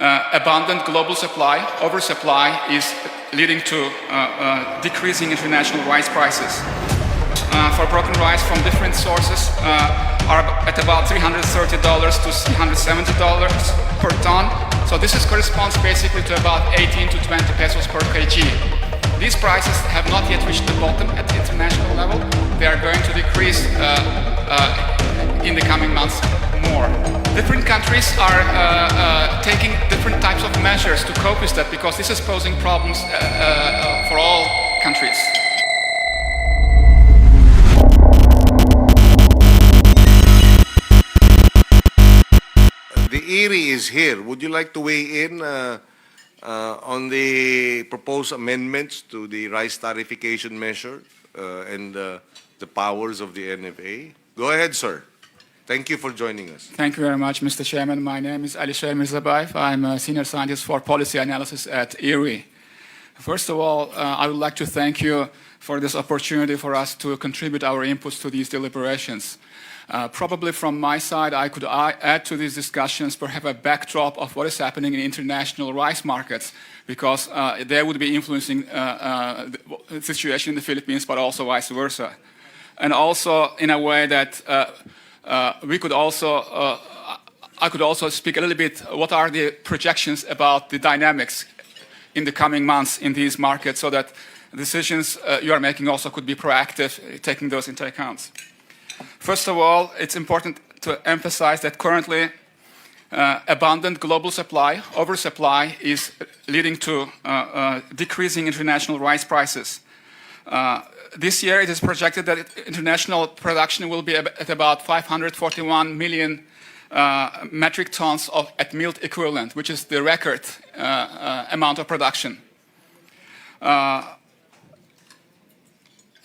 abundant global supply, oversupply, is leading to decreasing international rice prices. For broken rice from different sources are at about $330 to $370 per ton. So this corresponds basically to about 18 to 20 pesos per kg. These prices have not yet reached the bottom at the international level. They are going to decrease in the coming months more. Different countries are taking different types of measures to cope with that, because this is posing problems for all countries. The IRRI is here. Would you like to weigh in on the proposed amendments to the rice tariffication measure and the powers of the NFA? Go ahead, sir. Thank you for joining us. Thank you very much, Mr. Chairman. My name is Alisher Mirzabayev. I'm a senior scientist for policy analysis at IRRI. First of all, I would like to thank you for this opportunity for us to contribute our inputs to these deliberations. Probably from my side, I could add to these discussions perhaps a backdrop of what is happening in international rice markets, because they would be influencing the situation in the Philippines, but also vice versa. And also in a way that I could also speak a little bit what are the projections about the dynamics in the coming months in these markets, so that decisions you are making also could be proactive, taking those into account. First of all, it's important to emphasize that currently abundant global supply, oversupply, is leading to decreasing international rice prices. This year it is projected that international production will be at about 541 million metric tons at milled equivalent, which is the record amount of production.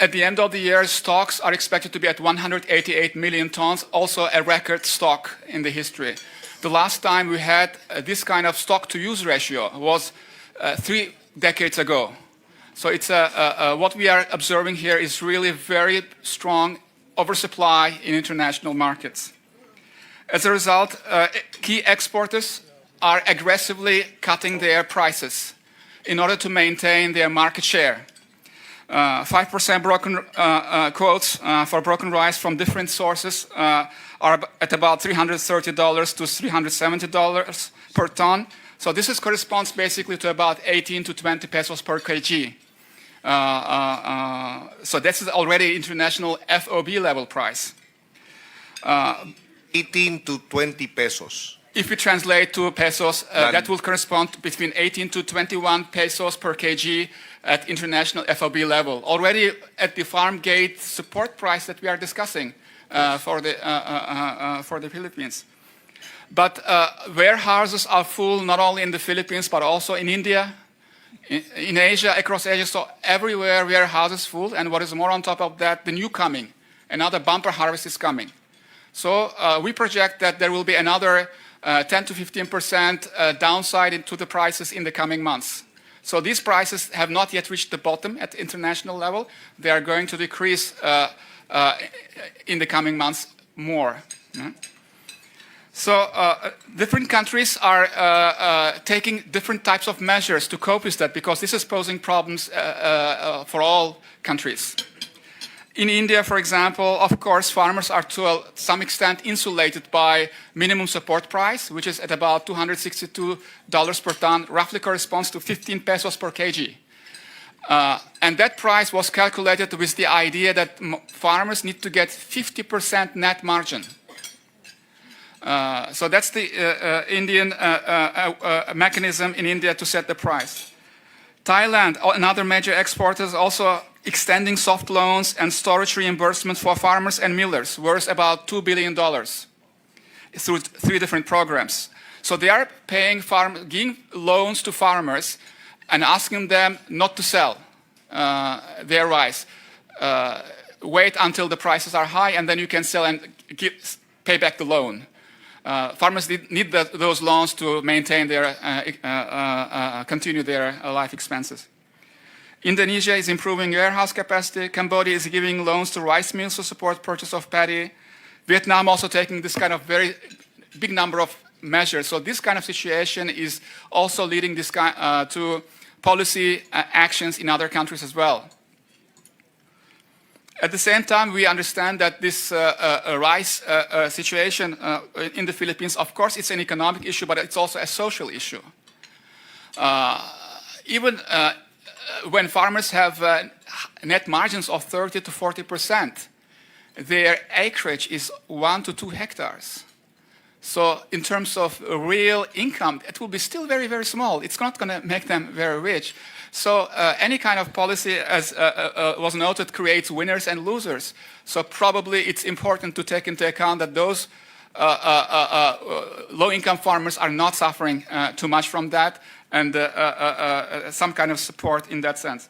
At the end of the year, stocks are expected to be at 188 million tons, also a record stock in the history. The last time we had this kind of stock-to-use ratio was 3 decades ago. So it's what we are observing here is really very strong oversupply in international markets. As a result, key exporters are aggressively cutting their prices in order to maintain their market share. 5% broken quotes for broken rice from different sources are at about $330 to $370 per ton. So this corresponds basically to about 18 to 20 pesos per kg. So this is already international FOB level price. 18 to 20 pesos. If we translate to pesos, that will correspond to between 18 to 21 pesos per kg at international FOB level. Already at the farm gate support price that we are discussing for the Philippines. But warehouses are full not only in the Philippines but also in India, in Asia, across Asia. So everywhere warehouses full, and what is more on top of that, the new coming, another bumper harvest is coming. So we project that there will be another 10 to 15% downside into the prices in the coming months. So these prices have not yet reached the bottom at the international level. They are going to decrease in the coming months more. So different countries are taking different types of measures to cope with that, because this is posing problems for all countries. In India, for example, of course, farmers are to some extent insulated by minimum support price, which is at about $262 per ton, roughly corresponds to 15 pesos per kg. And that price was calculated with the idea that farmers need to get 50% net margin. So that's the Indian mechanism in India to set the price. Thailand, another major exporter, is also extending soft loans and storage reimbursement for farmers and millers, worth about $2 billion through 3 different programs. So they are giving loans to farmers and asking them not to sell their rice. Wait until the prices are high, and then you can sell and pay back the loan. Farmers need those loans to maintain their, continue their life expenses. Indonesia is improving warehouse capacity. Cambodia is giving loans to rice mills to support purchase of paddy. Vietnam also taking this kind of very big number of measures. So this kind of situation is also leading this to policy actions in other countries as well. At the same time, we understand that this rice situation in the Philippines, of course, it's an economic issue, but it's also a social issue. Even when farmers have net margins of 30 to 40%, their acreage is 1 to 2 hectares. So in terms of real income, it will be still very, very small. It's not going to make them very rich. So any kind of policy, as was noted, creates winners and losers. So probably it's important to take into account that those low-income farmers are not suffering too much from that, and some kind of support in that sense.